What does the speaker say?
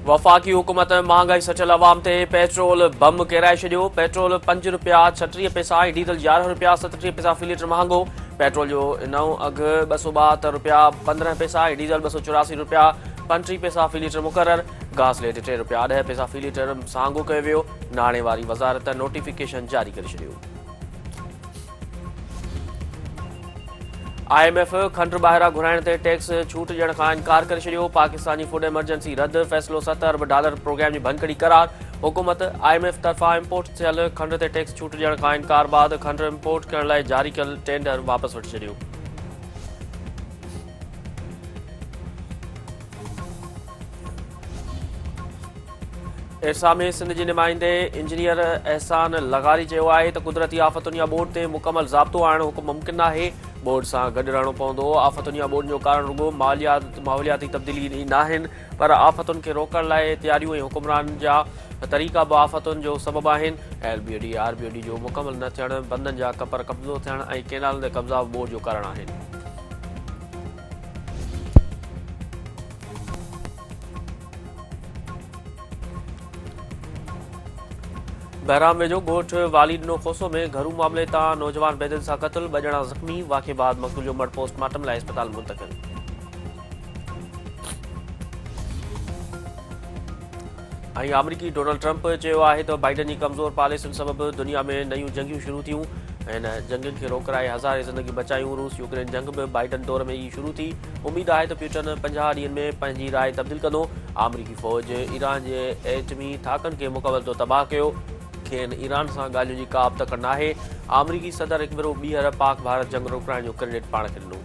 वफ़ाक़ी हुकूमत महांगाई सचल अवाम ते पेट्रोल बम किराए छॾियो। पेट्रोल ₹5.36 ऐं डीज़ल ₹11.37 फ़ी लीटर महांगो। पेट्रोल जो नओं अघु ₹272.15 ऐं डीज़ल ₹284.35 फ़ी लीटर मुक़रर। गैस लेट ₹3.10 फ़ी लीटर महांगो कयो वियो। नाणे वारी वज़ारत नोटिफिकेशन जारी करे छॾियो। IMF खंड ॿाहिरां घुराइण ते टैक्स छूट ॾियण खां इनकार करे छॾियो। पाकिस्तानी फूड एमरजेंसी रद्द, फ़ैसिलो $70 अरब प्रोग्राम जी भनकड़ी करार। हुकूमत IMF तरफ़ां इम्पोर्ट थियल खंड ते टैक्स छूट ॾियण खां इनकार बाद खंड इम्पोर्ट करण लाइ जारी कयल टेंडर वापसि वठी छॾियो। इरसा में सिंध जे नुमाइंदे इंजीनियर एहसान लगारी चयो आहे त कुदरती आफ़तुनि या बोर्ड ते मुकमल ज़ाब्तो आणणु हुकुम मुमकिन नाहे। बोर्ड सां गॾु रहणो पवंदो। आफ़तुनि या बोर्ड जो कारण रुगो माहौलियाती तब्दीली नाहिनि, पर आफ़तुनि खे रोकण लाइ तयारियूं ऐं हुकुमरान जा तरीक़ा बि आफ़तुनि जो सबबु आहिनि। LBOD RBOD जो मुकमल न थियणु, बंदनि जा कब्ज़ो थियणु ऐं केनालनि ते कब्ज़ा बोर्ड जो कारण आहिनि। बहराम वेझो ॻोठु वाली ॾिनो खोसो में घरू मामले तां नौजवान बेदिल सां क़त्ल, 2 ॼणा ज़ख़्मी। वाक़े बाद मक़तूल जो मर्द पोस्टमार्टम लाइ अस्पताल मुंतक़िल। ऐं अमरीकी डोनाल्ड ट्रंप चयो आहे त बाइडन जी कमज़ोर पॉलिसियुनि सबबि दुनिया में नयूं जंगियूं शुरू थियूं। हिन जंगियुनि खे रोकराए हज़ारे ज़िंदगी बचायूं। रूस यूक्रेन जंग बि बाइडन दौर में ई शुरू थी। उमीद आहे त प्यूटन 50 ॾींहनि में पंहिंजी राय तब्दील कंदो। अमरीकी फ़ौज ईरान जे एटमी थाकनि खे मुकमल तौरु तबाह कयो। खेनि ईरान सां ॻाल्हियुनि जी का बि तकड़ि नाहे। अमरीकी सदर हिकु भेरो ॿीहर पाक भारत जंग रोकण जो क्रेडिट पाण खे ॾिनो।